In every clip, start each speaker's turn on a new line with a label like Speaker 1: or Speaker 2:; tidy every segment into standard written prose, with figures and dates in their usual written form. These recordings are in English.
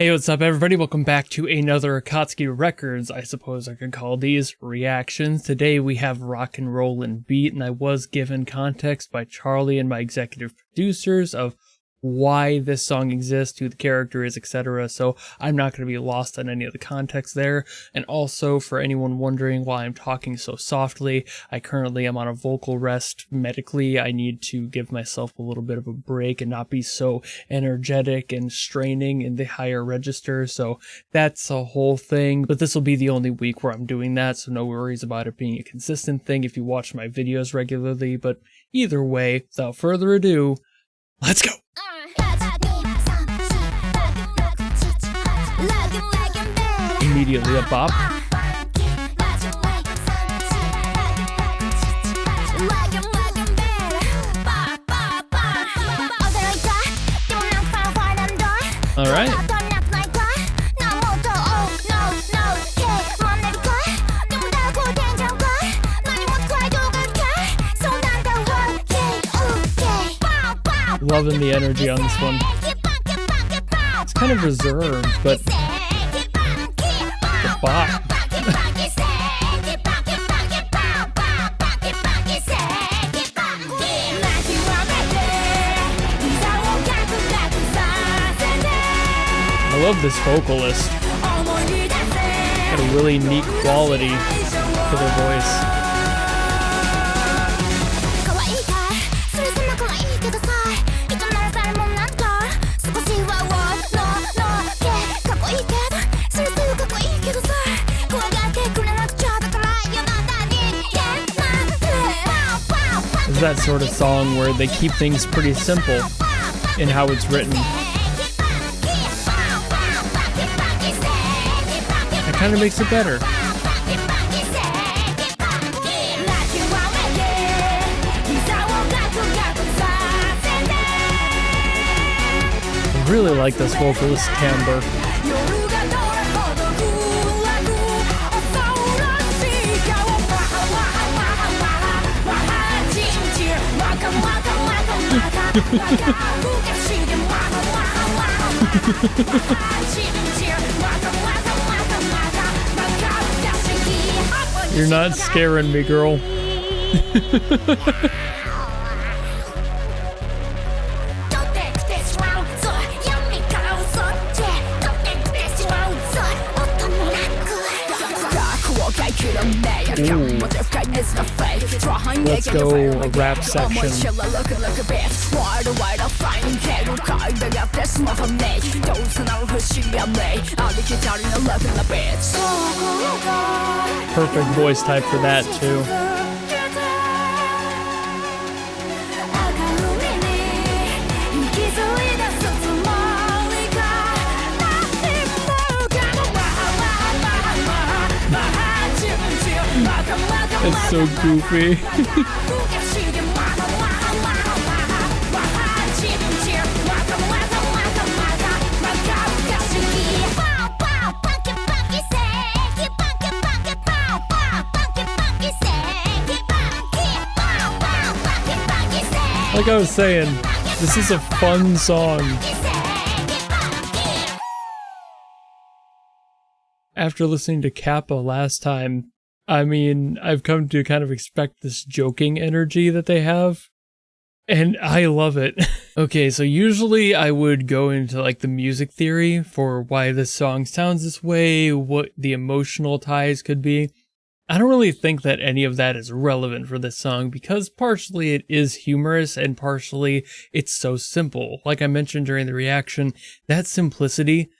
Speaker 1: Hey, what's up everybody? Welcome back to another暁Records, I suppose I could call these, reactions. Today we have Rock and Roll and Beat, and I was given context by Charlie and my executive producers of why this song exists, who the character is, etc. So I'm not going to be lost on any of the context there. And also, for anyone wondering why I'm talking so softly, I currently am on a vocal rest medically. I need to give myself a little bit of a break and not be so energetic and straining in the higher register. So that's a whole thing. But this will be the only week where I'm doing that, so no worries about it being a consistent thing if you watch my videos regularly. But either way, without further ado, let's go! Immediately a bop. All right. Loving the energy on this one. It's kind of reserved, but the bop. I love this vocalist. Got a really neat quality to their voice. It's that sort of song where they keep things pretty simple in how it's written. That kind of makes it better. I really like this vocalist timbre. You're not scaring me, girl. Ooh. Let's go a rap section. Perfect voice type for that too. It's so goofy. Like I was saying, this is a fun song. After listening to Kappa last time, I mean, I've come to kind of expect this joking energy that they have, and I love it. Okay, so usually I would go into like the music theory for why this song sounds this way, what the emotional ties could be. I don't really think that any of that is relevant for this song because partially it is humorous and partially it's so simple. Like I mentioned during the reaction, that simplicity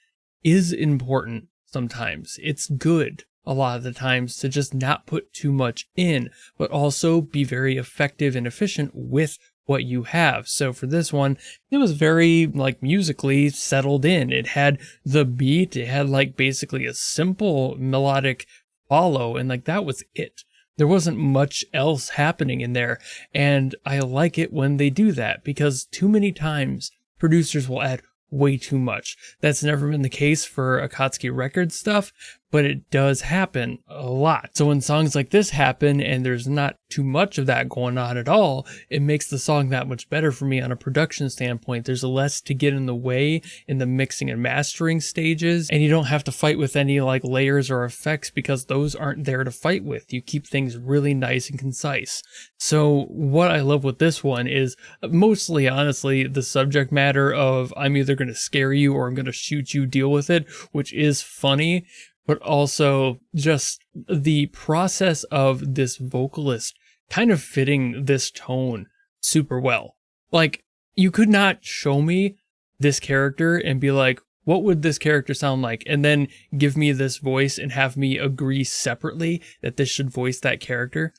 Speaker 1: is important sometimes. It's good a lot of the times to just not put too much in, but also be very effective and efficient with what you have. So for this one, it was very like musically settled in. It had the beat, it had like basically a simple melodic follow, and like that was it. There wasn't much else happening in there, and I like it when they do that because too many times producers will add way too much. That's never been the case for Akatsuki Records stuff, but it does happen a lot. So when songs like this happen and there's not too much of that going on at all, it makes the song that much better for me on a production standpoint. There's less to get in the way in the mixing and mastering stages, and you don't have to fight with any like layers or effects because those aren't there to fight with. You keep things really nice and concise. So what I love with this one is mostly, honestly, the subject matter of I'm either going to scare you or I'm going to shoot you, deal with it, which is funny, but also just the process of this vocalist kind of fitting this tone super well. Like, you could not show me this character and be like, what would this character sound like? And then give me this voice and have me agree separately that this should voice that character.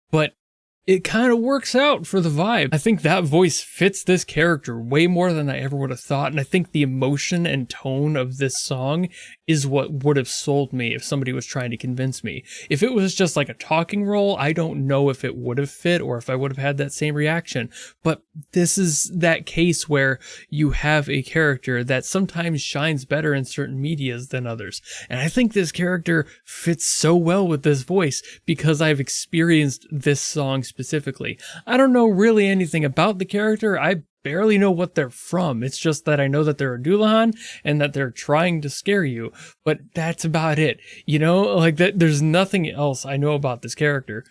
Speaker 1: But it kind of works out for the vibe. I think that voice fits this character way more than I ever would have thought. And I think the emotion and tone of this song is what would have sold me if somebody was trying to convince me. If it was just like a talking role, I don't know if it would have fit or if I would have had that same reaction. But this is that case where you have a character that sometimes shines better in certain medias than others. And I think this character fits so well with this voice because I've experienced this song specifically. I don't know really anything about the character. I barely know what they're from. It's just that I know that they're a Dullahan and that they're trying to scare you, but that's about it. You know, like that. There's nothing else I know about this character,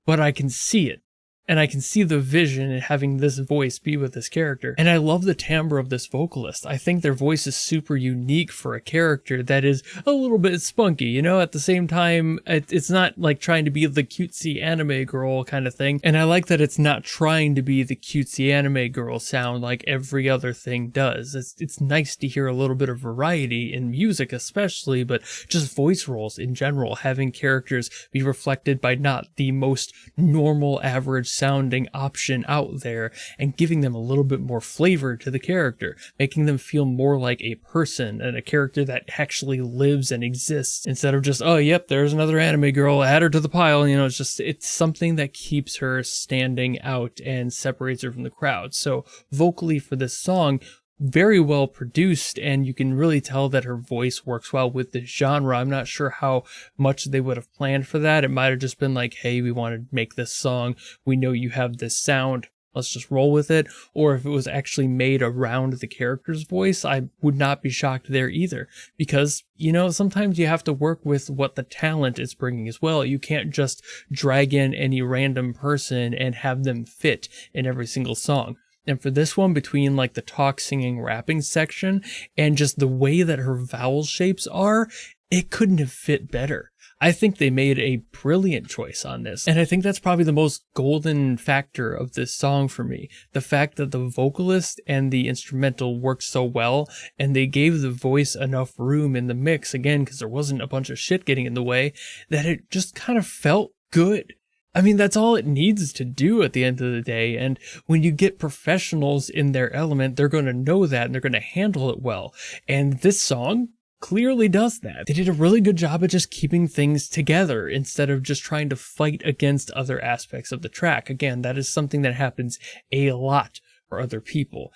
Speaker 1: but I can see it. And I can see the vision in having this voice be with this character. And I love the timbre of this vocalist. I think their voice is super unique for a character that is a little bit spunky, you know, at the same time, it's not like trying to be the cutesy anime girl kind of thing. And I like that it's not trying to be the cutesy anime girl sound like every other thing does. It's nice to hear a little bit of variety in music especially, but just voice roles in general, having characters be reflected by not the most normal average sounding option out there and giving them a little bit more flavor to the character, making them feel more like a person and a character that actually lives and exists instead of just, oh, yep, there's another anime girl, add her to the pile. You know, it's something that keeps her standing out and separates her from the crowd. So vocally for this song, very well produced, and you can really tell that her voice works well with this genre. I'm not sure how much they would have planned for that. It might have just been like, hey, we want to make this song. We know you have this sound. Let's just roll with it. Or if it was actually made around the character's voice, I would not be shocked there either. Because, you know, sometimes you have to work with what the talent is bringing as well. You can't just drag in any random person and have them fit in every single song. And for this one, between like the talk, singing, rapping section and just the way that her vowel shapes are, it couldn't have fit better. I think they made a brilliant choice on this. And I think that's probably the most golden factor of this song for me. The fact that the vocalist and the instrumental worked so well, and they gave the voice enough room in the mix, again, because there wasn't a bunch of shit getting in the way, that it just kind of felt good. I mean, that's all it needs to do at the end of the day. And when you get professionals in their element, they're going to know that and they're going to handle it well. And this song clearly does that. They did a really good job at just keeping things together instead of just trying to fight against other aspects of the track. Again, that is something that happens a lot for other people.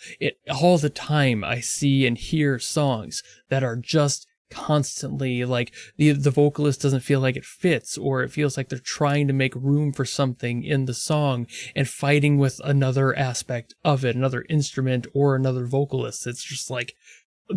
Speaker 1: All the time I see and hear songs that are just constantly like the vocalist doesn't feel like it fits, or it feels like they're trying to make room for something in the song and fighting with another aspect of it, another instrument or another vocalist. It's just like,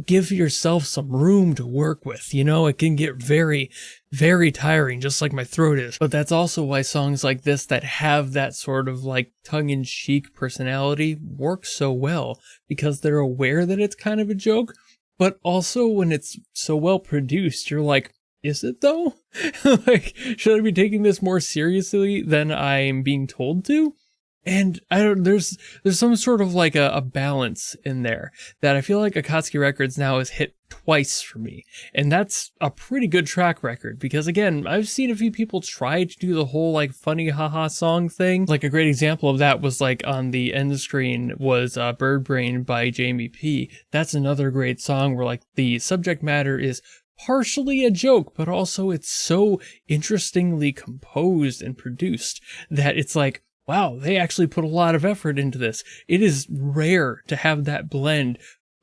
Speaker 1: give yourself some room to work with, you know. It can get very, very tiring, just like my throat is. But that's also why songs like this that have that sort of like tongue-in-cheek personality work so well, because they're aware that it's kind of a joke. But also when it's so well produced, you're like, is it though? Like, should I be taking this more seriously than I'm being told to? And there's some sort of like a balance in there that I feel like Akatsuki Records now has hit twice for me. And that's a pretty good track record, because again, I've seen a few people try to do the whole like funny haha song thing. Like a great example of that was like on the end screen was Bird Brain by Jamie P. That's another great song where like the subject matter is partially a joke, but also it's so interestingly composed and produced that it's like, wow, they actually put a lot of effort into this. It is rare to have that blend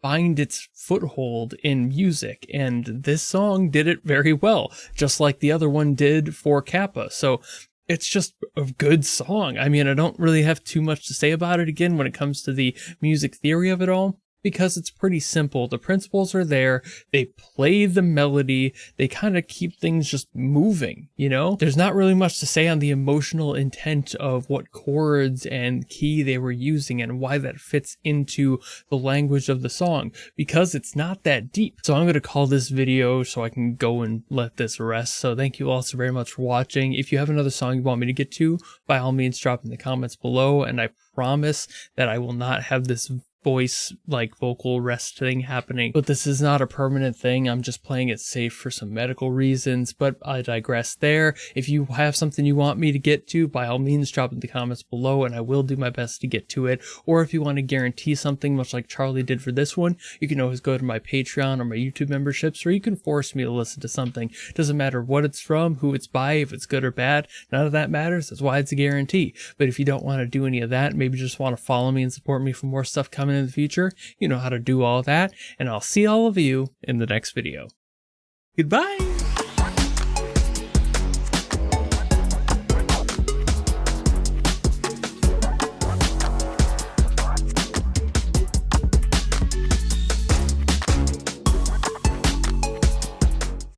Speaker 1: find its foothold in music, and this song did it very well, just like the other one did for Kappa. So it's just a good song. I mean, I don't really have too much to say about it again when it comes to the music theory of it all, because it's pretty simple. The principles are there. They play the melody. They kind of keep things just moving, you know? There's not really much to say on the emotional intent of what chords and key they were using and why that fits into the language of the song, because it's not that deep. So I'm going to call this video so I can go and let this rest. So thank you all so very much for watching. If you have another song you want me to get to, by all means drop in the comments below, and I promise that I will not have this voice like vocal rest thing happening, but this is not a permanent thing. I'm just playing it safe for some medical reasons, but I digress there. If you have something you want me to get to, by all means drop in the comments below and I will do my best to get to it. Or if you want to guarantee something, much like Charlie did for this one, you can always go to my Patreon or my YouTube memberships, or you can force me to listen to something. Doesn't matter what it's from, who it's by, if it's good or bad, none of that matters. That's why it's a guarantee. But if you don't want to do any of that, maybe just want to follow me and support me for more stuff coming in the future, you know how to do all that, and I'll see all of you in the next video. Goodbye!